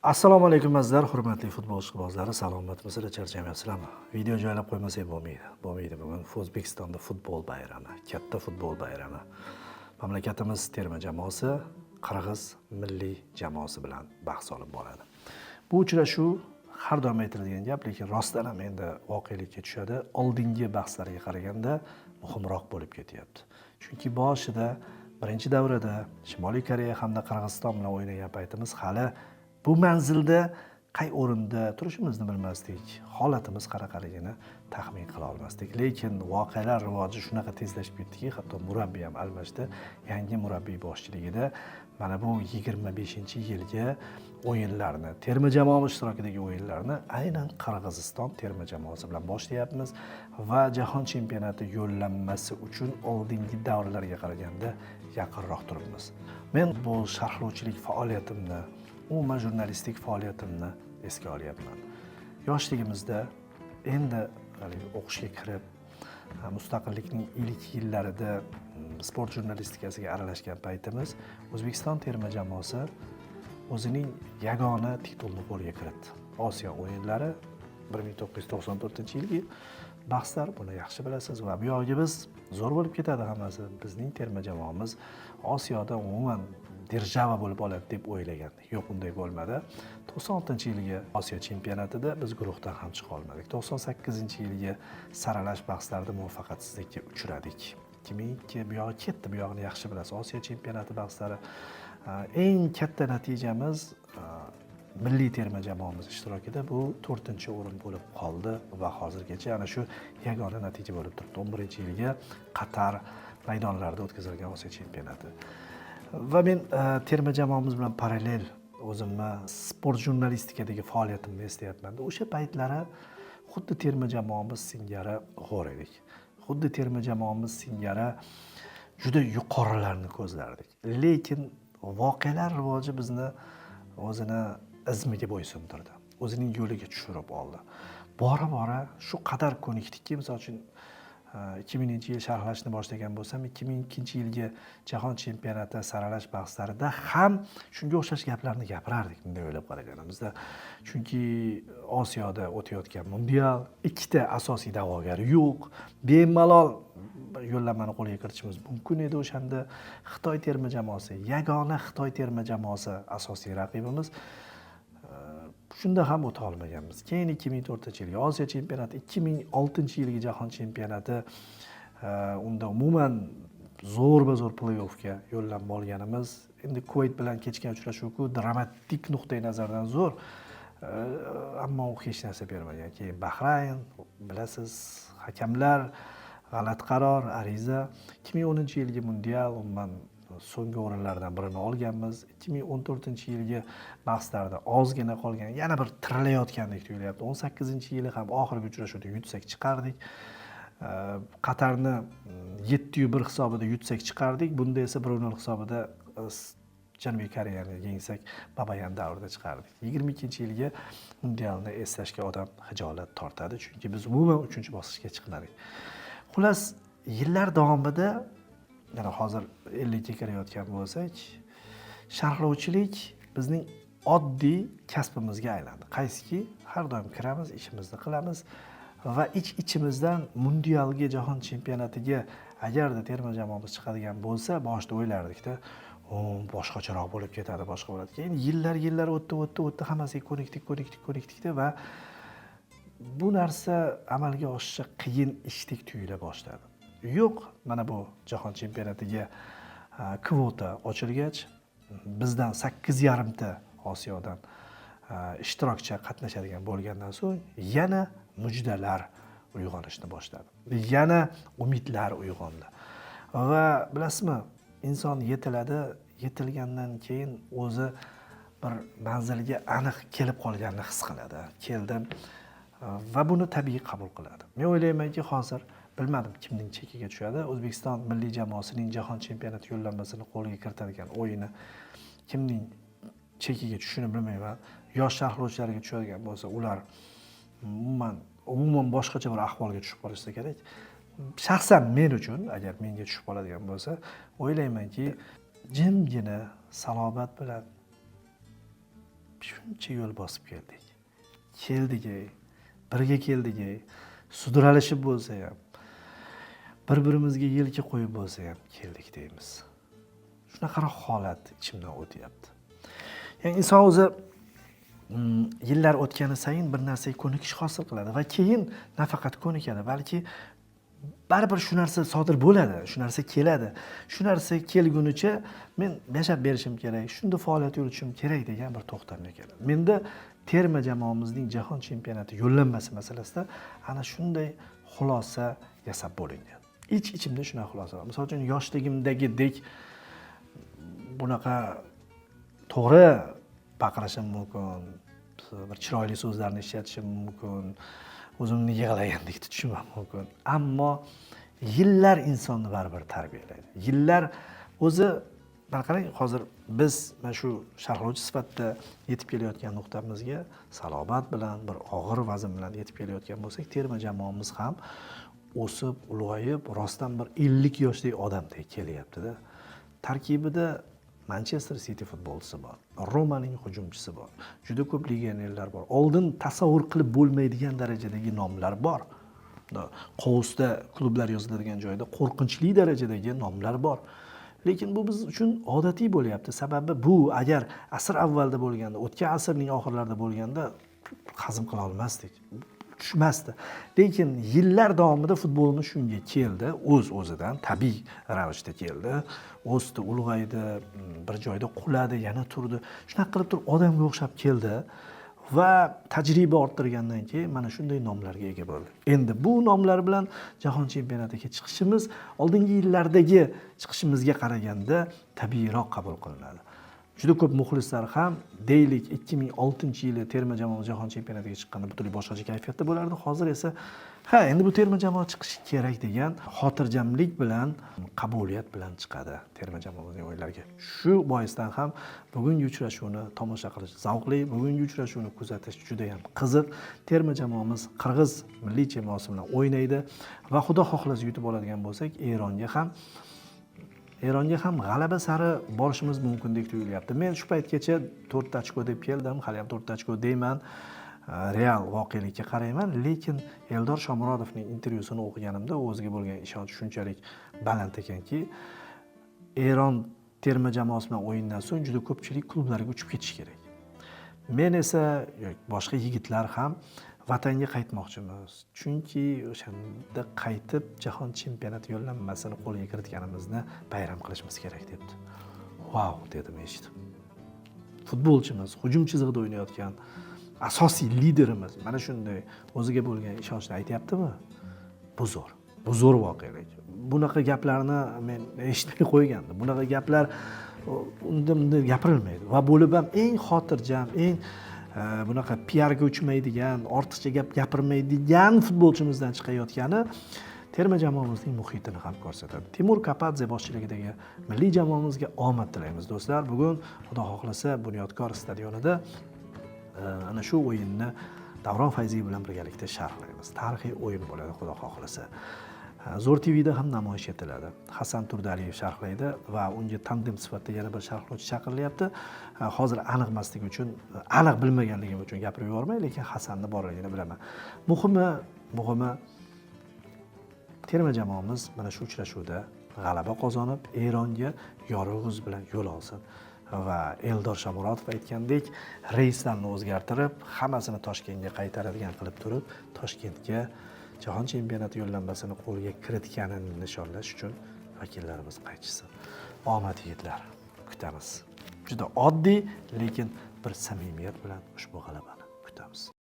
Assalomu alaykum azizlar, hurmatli futbol ishqibozlari, salomatmisizlar, charchamayapsizlarmi? Video joylab qo'ymasak bo'lmaydi. Bugun O'zbekistonda futbol bayrami, katta futbol bayrami. Mamlakatimiz terma jamoasi Qirg'iz milliy jamoasi bilan bahs olib boradi. Bu uchrashuv har doim aytiladigan gap, lekin rostdan ham endi voqelikka tushadi. Oldingi bahslarga qaraganda muhimroq bo'lib ketyapti. Chunki boshida birinchi davrada Shimoliy Koreya hamda Qirg'iziston bilan o'ynagan paytimiz hali bu manzilda qay o'rinda turishimizni bilmasdik. Holatimiz qanaqaligini taxmin qila olmasdik. Lekin voqealar rivoji shunaqa tezlashib ketdiki, hatto murabbiy ham almashdi. Yangi murabbiy boshchiligida mana bu 25-yilgi o'yinlarni, terma jamoa ishtirokidagi o'yinlarni aynan Qirg'iziston terma jamoasi bilan boshlayapmiz va jahon chempionati yo'llanmasi uchun oldingi davrlarga qaraganda yaqinroq turibmiz. Men bu sharhlovchilik faoliyatimni, umuman jurnalistik faoliyatimni esga olyapman. Yoshligimizda endi o'qishga kirib, mustaqillikning ilk yillarida sport jurnalistikasiga aralashgan paytimiz O'zbekiston terma jamoasi o'zining yagona titulni qo'lga kiritdi. Osiyo o'yinlari 1994-yilgi bahslar, buni yaxshi bilasiz va bu yog'iga biz zo'r bo'lib ketadi hammasi. Bizning terma jamoamiz Osiyoda umuman держава bo'lib oladi deb o'ylagandik. Yo'q, unday bo'lmadi. 96-yilgi Osiyo chempionatida biz guruhdan ham chiqa olmadik. 98-yilgi saralash bahslarida muvaffaqiyatsizlikka uchradik. 2002 bu yog'i ketdi, bu yog'ini yaxshi bilasiz. Osiyo chempionati bahslari eng katta natijamiz milliy terma jamoamiz ishtirokida bu 4-o'rin bo'lib qoldi va hozirgacha ana shu yagona natija bo'lib turibdi. 11-yilgi Qatar maydonlarida o'tkazilgan Osiyo chempionati. Va men terma jamoamiz bilan parallel o'zimni sport jurnalistikadagi faoliyatimni eslayapman. O'sha paytlari xuddi terma jamoamiz singari g'o'r edik. Xuddi terma jamoamiz singari juda yuqorilarni ko'zlardik. Lekin voqealar rivoji bizni o'zini izmiga bo'ysundirdi. O'zining yo'liga tushirib oldi. Bora shu qadar ko'nikdikki, misol uchun 2000-yil sharhlashni boshlagan bo'lsam, 2002-yilgi jahon chempionati saralash bahslarida ham shunga o'xshash gaplarni gapirardik, bunday o'ylab qaraganimizda. Chunki Osiyoda o'tayotgan mundial, ikkita asosiy da'vogar yo'q, bemalol yo'llanmani qo'lga kiritishimiz mumkin edi. O'shanda Xitoy terma jamoasi, yagona Xitoy terma jamoasi asosiy raqibimiz. Shunda ham o'ta olmaganmiz. Keyin 2004-yilgi Osiyo chempionati, 2006-yilgi jahon chempionati, unda umuman zo'r play-offga yo'llanma olganimiz. Endi Kuvayt bilan kechgan uchrashuv-ku dramatik nuqtai nazardan zo'r, ammo u hech narsa bermagan. Keyin Bahrayn, bilasiz, hakamlar, g'alati qaror, ariza. 2010-yilgi mundial umuman so'nggi o'rinlardan birini olganmiz. 2014-yilgi bahslarda ozgina qolgan, yana bir tirilayotgandek tuyulyapti. 18-yili ham oxirgi uchrashuvda yutsak chiqardik. Qatarni 7-1 hisobida yutsak chiqardik. Bunda esa 1-0 hisobida Janubiy Koreyani yengsak Babayan davrida chiqardik. 22-yilgi mundialni eslashga odam hijolat tortadi, chunki biz umuman 3-bosqichga chiqmadik. Xullas, yillar davomida, yana hozir 50 ga kirayotgan bo'lsak, sharhlovchilik bizning oddiy kasbimizga aylandi. Qaysiki, har doim kiramiz, ishimizni qilamiz va ichimizdan mundialga, jahon chempionatiga agarda terma jamoamiz chiqadigan bo'lsa, boshida o'ylardik-da, boshqacharoq bo'lib ketadi, boshqa bo'ladi. Keyin yillar o'tdi, hammasiga ko'nikdik va bu narsa amalga oshishi qiyin ishdek tuyula boshladi. Yo'q, mana bu jahon chempionatiga kvota ochilgach, bizdan 8,5 ta Osiyodan ishtirokchi qatnashadigan bo'lgandan so'ng yana mujdalar uyg'onishni boshladi. Yana umidlar uyg'ondi. Va bilasizmi, inson yetilgandan keyin o'zi bir manzilga aniq kelib qolganini his qiladi. Keldim va buni tabiiy qabul qiladi. Men o'ylaymanki, hozir bilmadim kimning chekiga tushadi. O'zbekiston milliy jamoasining jahon chempionati yo'llanmasini qo'lga kiritadigan o'yini kimning chekiga tushishini bilmayman. Yosh sharhlovchilarga tushadigan bo'lsa, ular umuman boshqacha bir ahvolga tushib qolishsa kerak. Shaxsan men uchun, agar menga tushib qoladigan bo'lsa, o'ylaymanki, jimgina salobat bilan shuncha yo'l bosib keldik. Birga keldik. Sudralishib bo'lsa ham, bir-birimizga yelka qo'yib bo'lsa ham keldik deymiz. Shunaqa holat ichimdan o'tyapti. Ya'ni inson o'zi yillar o'tgani sayin bir narsaga ko'nikish hosil qiladi va keyin nafaqat ko'nikadi, balki baribir shu narsa sodir bo'ladi, shu narsa keladi. Shu narsa kelgunicha men yashab berishim kerak, shunda faoliyat yuritishim kerak degan bir to'xtamga keladi. Menda terma jamoamizning jahon chempionati yo'llanmasi masalasida ana shunday xulosa yasab bo'lingan. Ichimda shunaqa xulosa bor. Misol uchun yoshligimdagidek bunaqa to'g'ri baqirishim mumkin, bir chiroyli so'zlarni ishlatishim mumkin, o'zimni yig'lagandek tutishim mumkin. Ammo yillar insonni baribir tarbiyalaydi. Yillar o'zi qarang, hozir biz mana shu sharhlovchi sifatida yetib kelayotgan nuqtamizga salobat bilan, bir og'ir vazn bilan yetib kelayotgan bo'lsak, terma jamoamiz ham o'sib, ulg'ayib, rostdan bir 50 yoshlik odamdek kelyapti-da. Tarkibida Manchester City futbolchisi bor, Romaning hujumchisi bor, juda ko'p legionerlar bor. Oldin tasavvur qilib bo'lmaydigan darajadagi nomlar bor. Qovusda klublar yoziladigan joyda qo'rqinchli darajadagi nomlar bor. Lekin bu biz uchun odatiy bo'lyapti. Sababi bu agar asr avvalda bo'lganda, o'tgan asrning oxirlarida bo'lganda hazm qila olmasdik. Tushmasdi. Lekin yillar davomida futbolimiz shunga keldi, o'z-o'zidan tabiiy ravishda keldi. O'sdi, ulg'aydi, bir joyda quladi, yana turdi. Shunaqa qilib turib odamga o'xshab keldi va tajriba orttirgandan keyin mana shunday nomlarga ega bo'ldi. Endi bu nomlar bilan jahon chempionatiga chiqishimiz oldingi yillardagi chiqishimizga qaraganda tabiiyroq qabul qilinadi. Juda ko'p muxlislar ham deylik 2006-yili terma jamoa jahon chempionatiga chiqqanda butunlay boshqacha kayfiyatda bo'lardi. Hozir esa endi bu terma jamoa chiqishi kerak degan xotirjamlik bilan, qabuliyat bilan chiqadi terma jamoamizning o'yinlariga. Shu boisdan ham bugungi uchrashuvni tomosha qilish zavqli, bugungi uchrashuvni kuzatish juda ham qiziq. Terma jamoamiz Qirg'iz milliy jamoasi bilan o'ynaydi va xudo xohlasa yutib oladigan bo'lsak, Eronga ham g'alaba sari borishimiz mumkindek tuyulyapti. Men shu paytgacha 4 ochko deb keldim, hali ham 4 ochko deyman. Real voqelikka qarayman, lekin Eldor Shomurodovning intervyusini o'qiganimda o'ziga bo'lgan ishonch shunchalik baland ekanki, Eron terma jamoasi bilan o'yindan so'ng juda ko'pchilik klublarga uchib ketish kerak. Men esa boshqa yigitlar ham vatanga qaytmoqchimiz. Chunki o'shanda qaytib jahon chempionati yo'llanmasini qo'lga kiritganimizni bayram qilishimiz kerak debdi. Vau dedim eshitib. Futbolchimiz, hujum chizig'ida o'ynayotgan asosiy liderimiz mana shunday o'ziga bo'lgan ishonchni aytayaptimi? Bu zo'r voqelik. Bunaqa gaplarni men eshitmay qo'ygandim. Bunaqa gaplar unda gapirilmaydi va bo'lib ham eng xotirjam, eng bunaqa PRga uchmaydigan, ortiqcha gap gapirmaydigan futbolchimizdan chiqayotgani terma jamoamizning muhitini ham ko'rsatadi. Timur Kapadze boshchiligidagi milliy jamoamizga omad tilaymiz do'stlar. Bugun xudo xohlasa Bunyodkor stadionida ana shu o'yinni Davron Fayziy bilan birgalikda sharhlaymiz. Tarixiy o'yin bo'ladi xudo xohlasa. Zo'r TVda ham namoyish etiladi. Hasan Turdaliyev sharhlaydi va unga tandem sifatida yana bir sharhlovchi chaqirilyapti. Hozir aniq emasligi uchun, aniq bilmaganligim uchun gapirib yubormay, lekin Hasanni borligini bilaman. Muhimi terma jamoamiz mana shu uchrashuvda g'alaba qozonib, Eronga yorug' yuz bilan yo'l olsin. Va Eldor Shomurodov aytgandek, reyslarni o'zgartirib, hammasini Toshkentga qaytaradigan qilib turib, Toshkentga jahon chempionati yo'llanmasini qo'lga kiritganini nishonlash uchun vakillarimiz qaytishsin. Omad yigitlar, kutamiz. Juda oddiy, lekin bir samimiyat bilan ushbu g'alabani kutamiz.